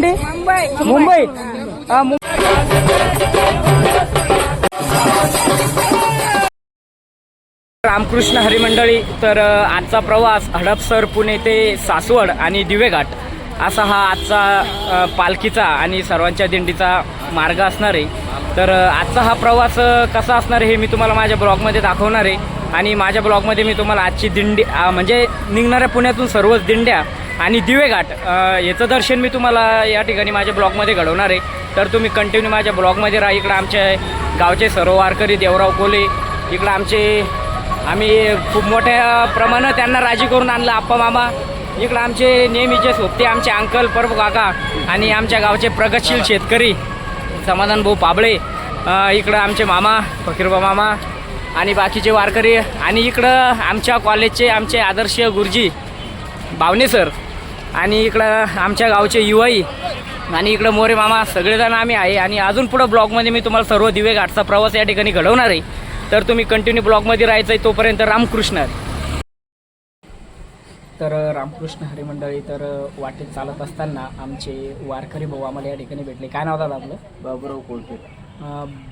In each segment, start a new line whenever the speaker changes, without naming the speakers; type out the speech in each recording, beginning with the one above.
दिंडी? मुंबई. रामकृष्ण हरी मंडळी. तर आजचा प्रवास हडपसर पुणे ते सासवड आणि दिवेघाट असा हा आजचा पालखीचा आणि सर्वांच्या दिंडीचा मार्ग असणार आहे. तर आजचा हा प्रवास कसा असणार हे मी तुम्हाला माझ्या ब्लॉगमध्ये दाखवणार आहे. आणि माझ्या ब्लॉगमध्ये मी तुम्हाला आजची दिंडी म्हणजे निघणाऱ्या पुण्यातून सर्वच दिंड्या आणि दिवेघाट याचं दर्शन मी तुम्हाला या ठिकाणी माझ्या ब्लॉगमध्ये घडवणार आहे. तर तुम्ही कंटिन्यू माझ्या ब्लॉगमध्ये राहा. इकडं आमच्या गावचे सर्व वारकरी देवराव कोले, इकडं आम्ही खूप मोठ्या प्रमाणात त्यांना राजी करून आणलं आप्पा मामा. इकडं आमचे नेहमीचे सोबते आमचे अंकल परब काका आणि आमच्या गावचे प्रगतशील शेतकरी समाधान भाऊ पाबळे. इकडं आमचे मामा फकीरबा मामा आणि बाकीचे वारकरी. आणि इकडं आमच्या कॉलेजचे आमचे आदर्श गुरुजी बावणे सर आणि इकडं आमच्या गावचे युवाई आणि इकडं मोरे मामा सगळेजण आम्ही आहे. आणि अजून पुढं ब्लॉगमध्ये मी तुम्हाला सर्व दिवेघाटचा प्रवास या ठिकाणी घडवणार आहे. तर तुम्ही कंटिन्यू ब्लॉगमध्ये राहायचं आहे. तोपर्यंत रामकृष्ण. तर रामकृष्ण हरी मंडळी. तर वाटेत चालत असताना आमचे वारकरी भाऊ आम्हाला या ठिकाणी भेटले. काय नाव दादा आपलं?
बाबूराव कोळपे.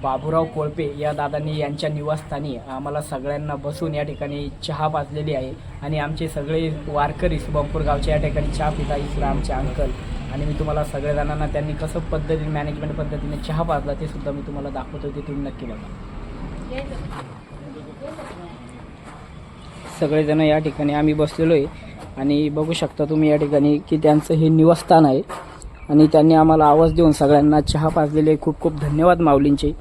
बाबूराव कोळपे या दादांनी यांच्या निवासस्थानी आम्हाला सगळ्यांना बसून या ठिकाणी चहा पाजलेली आहे. आणि आमचे सगळे वारकरी सुभामपूर गावचे या ठिकाणी चहा पिता. इकडं आमचे अंकल. आणि मी तुम्हाला सगळेजणांना त्यांनी कसं पद्धतीने मॅनेजमेंट पद्धतीने चहा पाजला ते सुद्धा मी तुम्हाला दाखवतो. ते तुम्ही नक्की बघा. सगळेजण या ठिकाणी आम्ही बसलेलो आहे. आणि बघू शकता तुम्ही या ठिकाणी की त्यांचं हे निवासस्थान आहे. आणि त्यांनी आम्हाला आवाज देऊन सगळ्यांना चहा पाजलेले. खूप खूप धन्यवाद माऊलींचे.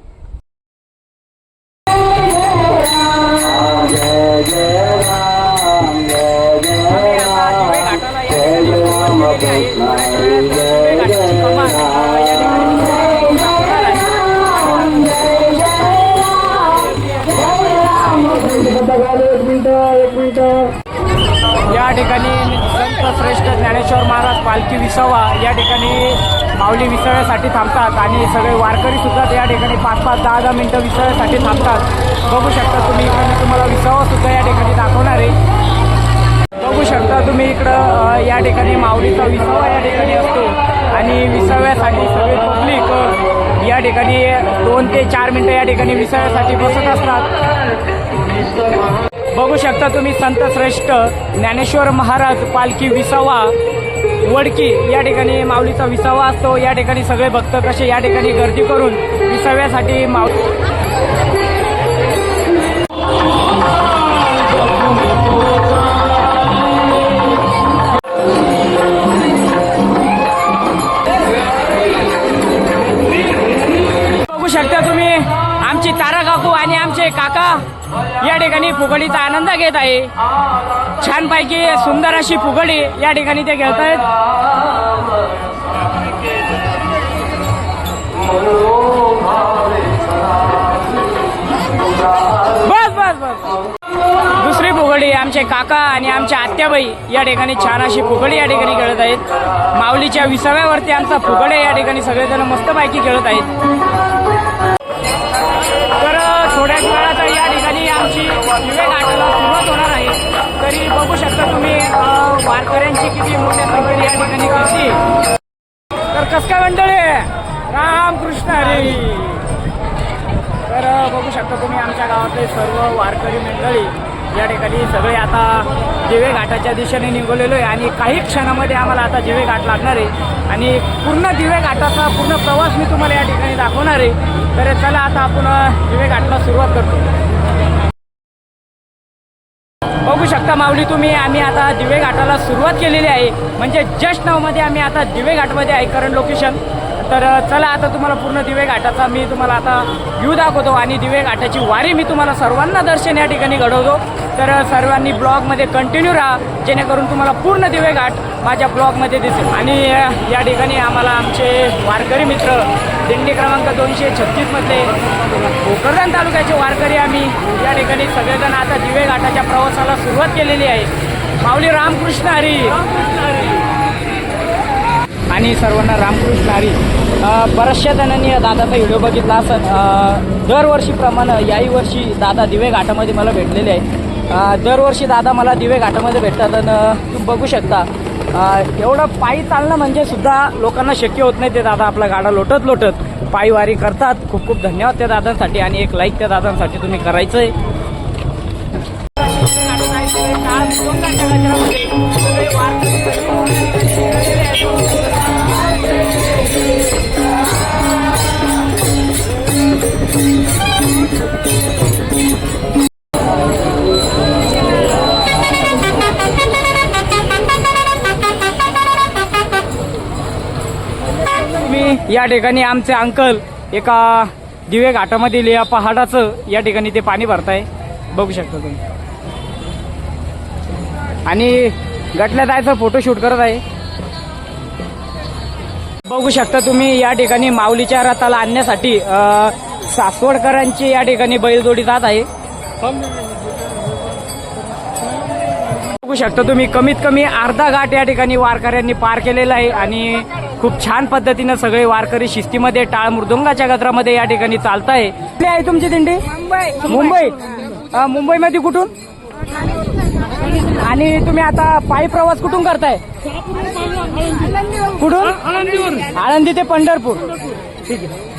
या ठिकाणी संत श्रेष्ठ ज्ञानेश्वर महाराज पालखी विसावा या ठिकाणी माऊली विसाव्यासाठी थांबतात. आणि सगळे वारकरी सुद्धा या ठिकाणी 5-5, 10-10 मिनटं विसाव्यासाठी थांबतात. बघू शकता तुम्ही इकडे तुम्हाला विसावा सुद्धा या ठिकाणी दाखवणार आहे. बघू शकता तुम्ही इकडं या ठिकाणी माऊलीचा विसावा या ठिकाणी असतो. आणि विसाव्यासाठी सगळे पब्लिक या ठिकाणी 2 ते 4 मिनटं या ठिकाणी विसाव्यासाठी बसत असतात. बघू शकता तुम्ही संत श्रेष्ठ ज्ञानेश्वर महाराज पालखी विसावा वडकी या ठिकाणी माऊलीचा विसावा असतो. या ठिकाणी सगळे भक्त कसे या ठिकाणी गर्दी करून विसाव्यासाठी बघू शकता तुम्ही आमची तारा काकू आणि आमचे काका या ठिकाणी फुगडीचा आनंद घेत आहे. छानपैकी सुंदर अशी फुगडी या ठिकाणी ते खेळत आहेत. बस बस बस. दुसरी फुगडी आमचे काका आणि आमच्या आत्याबाई या ठिकाणी छान अशी फुगडी या ठिकाणी खेळत आहेत. माऊलीच्या विसाव्यावरती आमचा फुगडे या ठिकाणी सगळेजण मस्तपैकी खेळत आहेत. तर थोड्याच वेळात या ठिकाणी आमची दिवेघाटाला सुरुवात होणार आहे. तरी बघू शकता तुम्ही वारकऱ्यांची किती मोठ्या संख्येने या ठिकाणी गर्दी. तर कसं काय मंडळी, रामकृष्ण हरी. तर बघू शकता तुम्ही आमच्या गावातले सर्व वारकरी मंडळी या ठिकाणी सगळे आता दिवेघाटाच्या दिशेने निघालेलो आहे. आणि काही क्षणामध्ये आम्हाला आता दिवेघाट लागणार आहे. आणि पूर्ण दिवेघाटाचा पूर्ण प्रवास मी तुम्हाला या ठिकाणी दाखवणार आहे. तर चला आता आपण दिवेघाटला सुरुवात करतो. बघू शकता माऊली तुम्ही आम्ही आता दिवेघाटाला सुरुवात केलेली आहे. म्हणजे जस्ट नावमध्ये आम्ही आता दिवेघाटमध्ये आहे करंट लोकेशन. तर चला आता तुम्हाला पूर्ण दिवेघाटाचा मी तुम्हाला आता व्ह्यू दाखवतो. आणि दिवेघाटाची वारी मी तुम्हाला सर्वांना दर्शन या ठिकाणी घडवतो. तर सर्वांनी ब्लॉगमध्ये कंटिन्यू राहा जेणेकरून तुम्हाला पूर्ण दिवेघाट माझ्या ब्लॉगमध्ये दिसेल. आणि या ठिकाणी आम्हाला आमचे वारकरी मित्र दिंडी क्रमांक 236 मधले भोकरदन तालुक्याचे वारकरी आम्ही या ठिकाणी सगळेजण आता दिवेघाटाच्या प्रवासाला सुरुवात केलेली आहे. माऊली रामकृष्ण हरी. आणि सर्वांना रामकृष्ण हरी. बऱ्याचशा जणांनी दादाचा व्हिडिओ बघितला असं. दरवर्षीप्रमाणे याही वर्षी दादा दिवेघाटामध्ये मला भेटलेले आहे. दरवर्षी दादा मला दिवेघाटामध्ये भेटतात. आणि तुम्ही बघू शकता एवढं पायी चालणं म्हणजे सुद्धा लोकांना शक्य होत नाही. ते दादा आपला गाडा लोटत लोटत पायीवारी करतात. खूप खूप धन्यवाद त्या दादांसाठी आणि एक लाईक त्या दादांसाठी तुम्ही करायचंय. या ठिकाणी आमचे अंकल एका दिवे घाटामधील या पहाडाचं या ठिकाणी ते पाणी भरताय, बघू शकता तुम्ही. आणि गटल्या जायचं फोटोशूट करत आहे, बघू शकता तुम्ही. या ठिकाणी माऊलीच्या रथाला आणण्यासाठी सासवडकरांची या ठिकाणी बैलजोडी जात आहे. बघू शकता तुम्ही कमीत कमी अर्धा घाट या ठिकाणी वारकऱ्यांनी पार केलेला आहे आणि खूप छान पद्धतीनं सगळे वारकरी शिस्तीमध्ये टाळ मृदुंगाच्या गजरामध्ये या ठिकाणी चालताय. कुठली आहे तुमची दिंडी? मुंबई. मुंबईमध्ये कुठून? आणि तुम्ही आता पायी प्रवास कुठून करताय? कुठून? आळंदी ते पंढरपूर. ठीक आहे.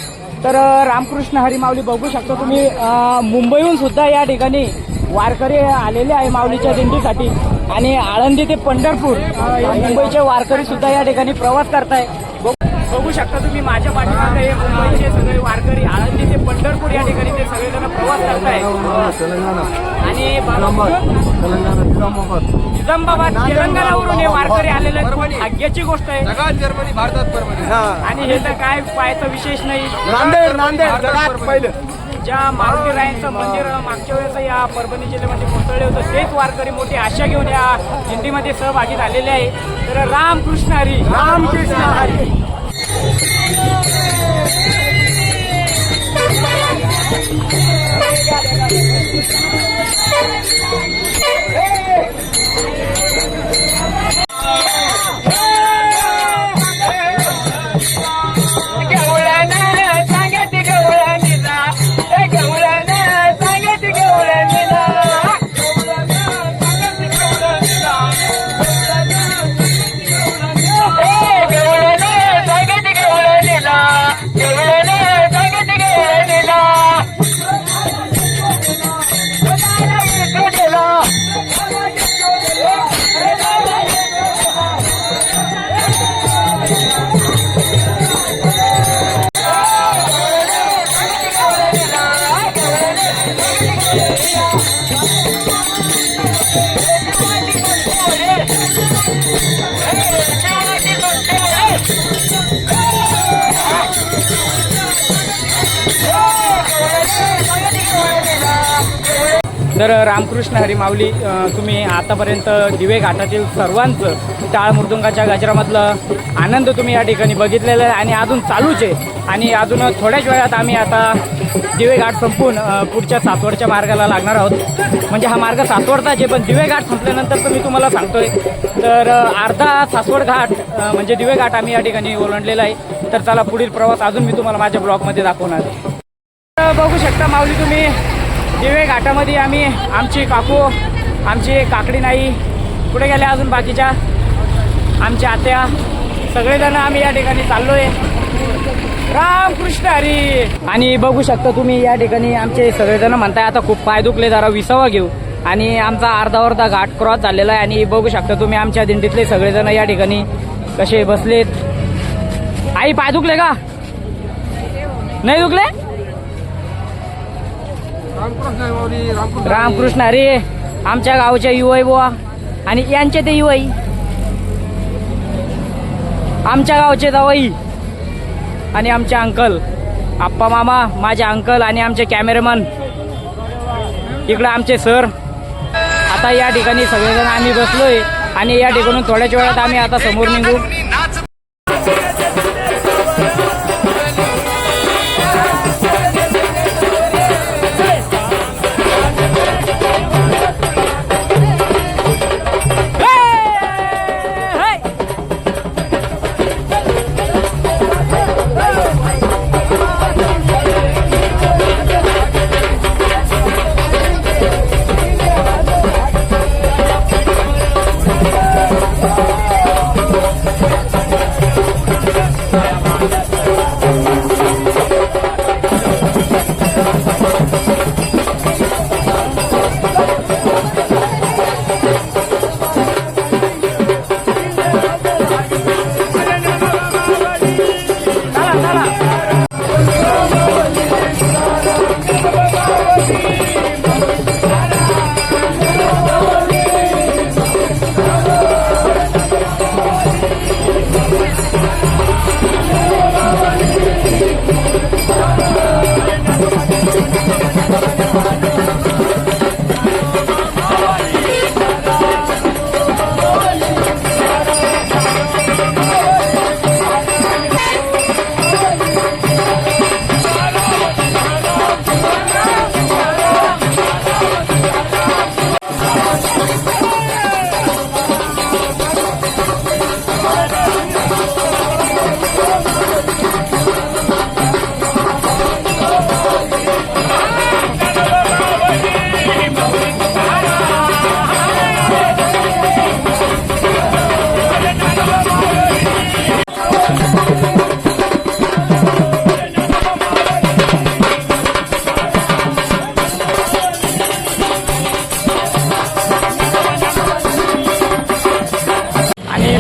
तर रामकृष्ण हरी माऊली बघू शकता तुम्ही. मुंबईहून सुद्धा या ठिकाणी वारकरी आलेले आहे माऊलीच्या दिंडीसाठी आणि आळंदी ते पंढरपूर मुंबईचे वारकरी सुद्धा या ठिकाणी प्रवास करताय. बघू शकता तुम्ही माझ्या पाठीमागे हे मुंबईचे सगळे वारकरी आळंदी ते पंढरपूर या ठिकाणी ते सगळेजण प्रवास करताय. आणि निजामाबाद तेलंगणावरून हे वारकरी आलेले भाग्याची गोष्ट आहे. आणि हे तर काय पाहायचं विशेष नाही. नांदेड ज्या मारुतीरायांचं मंदिर मागच्या वेळेस या परभणी जिल्ह्यामध्ये कोसळले होतं तेच वारकरी मोठी आशा घेऊन या दिंडीमध्ये सहभागी झालेले आहे. तर रामकृष्ण हरी. रामकृष्ण हरी. तर रामकृष्ण हरी माऊली तुम्ही आतापर्यंत दिवे घाटातील सर्वांचं टाळ मृदुंगाच्या गजरामधलं आनंद तुम्ही या ठिकाणी बघितलेला आहे आणि अजून चालूच आहे. आणि अजून थोड्याच वेळात आम्ही आता दिवे घाट संपून पुढच्या सासवडच्या मार्गाला लागणार आहोत. म्हणजे हा मार्ग सासवडचा आहे, पण दिवे घाट संपल्यानंतर तर मी तुम्हाला सांगतोय तर अर्धा सासवड घाट म्हणजे दिवे घाट आम्ही या ठिकाणी ओलांडलेला आहे. तर चला पुढील प्रवास अजून मी तुम्हाला माझ्या ब्लॉगमध्ये दाखवणार आहे. बघू शकता माऊली तुम्ही दिवे घाटामध्ये आम्ही आमची काकू आमची काकडी नाही कुठे गेल्या अजून बाकीच्या आमच्या आत्या सगळेजण आम्ही या ठिकाणी चाललोय. रामकृष्ण हरी. आणि बघू शकता तुम्ही या ठिकाणी आमचे सगळेजण म्हणताय आता खूप पाय दुखले जरा विसावा घेऊ आणि आमचा अर्धा घाट क्रॉस झालेला आहे. आणि बघू शकता तुम्ही आमच्या दिंडीतले सगळेजण या ठिकाणी कसे बसलेत. आई पाय दुखले का? नाही दुखले? रामकृष्ण हरी. आमच्या गावच्या युवाई बुवा आणि यांचे ते युवाई आमच्या गावचे जावई आणि आमचे अंकल आप्पा मामा माझे अंकल आणि आमचे कॅमेरामन इकडं आमचे सर. आता या ठिकाणी सगळेजण आम्ही बसलोय आणि या ठिकाणून थोड्याच वेळात आम्ही आता समोर निघू.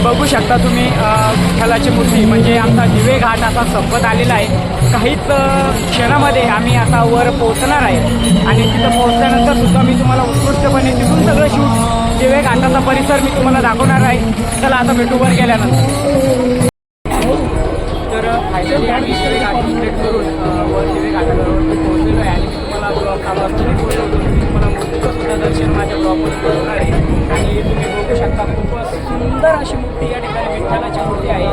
बघू शकता तुम्ही विठ्ठलाची मूर्ती म्हणजे आमचा दिवे घाट असा संपत आलेला आहे. काहीच क्षणामध्ये आम्ही आता वर पोहोचणार आहे आणि तिथं पोहोचल्यानंतर सुद्धा मी तुम्हाला उत्कृष्टपणे तिथून सगळं शूट दिवे घाटाचा परिसर मी तुम्हाला दाखवणार आहे. चला आता भेटू वर गेल्यानंतर. तर फायनली आम्ही दिवे घाट कंप्लीट करून वर दिवे घाटावर पोहोचलेलो आहे आणि मी तुम्हाला तुम्हाला मूर्तीचं सुद्धा दर्शन माझ्या ब्लॉगमध्ये करणार आहे. आणि तुम्ही बघू शकता खूपच सुंदर अशी मूर्ती या ठिकाणी विठ्ठलाची मूर्ती आहे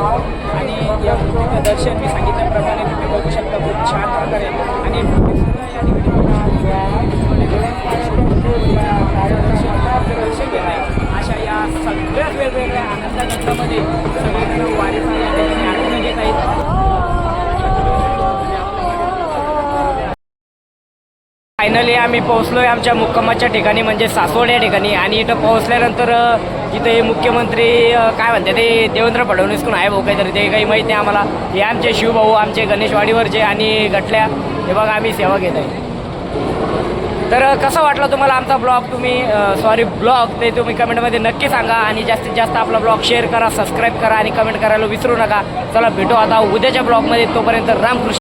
आणि या मूर्तीचं दर्शन मी सांगितल्याप्रमाणे तुम्ही बघू शकता खूप छान प्रकारे आणि दर्शन घेत आहे. अशा या सगळ्याच वेगवेगळ्या आनंदामध्ये सगळेजण वारीचा या ठिकाणी आनंद घेत आहेत. फायनली आम्ही पोहोचलोय आमच्या मुक्कामाच्या ठिकाणी म्हणजे सासवड या ठिकाणी. आणि इथं पोहोचल्यानंतर इथे मुख्यमंत्री काय म्हणते ते देवेंद्र फडणवीस कोण आहे भाऊ काहीतरी ते काही माहीत नाही आम्हाला. हे आमचे शिवभाऊ आमचे गणेशवाडीवरचे आणि गटल्या हे बघा आम्ही सेवा घेत आहे. तर कसं वाटलं तुम्हाला आमचा ब्लॉग ब्लॉग ते तुम्ही कमेंटमध्ये नक्की सांगा आणि जास्तीत जास्त आपला ब्लॉग शेअर करा, सबस्क्राईब करा आणि कमेंट करायला विसरू नका. चला भेटू आता उद्याच्या ब्लॉगमध्ये. तोपर्यंत रामकृष्ण.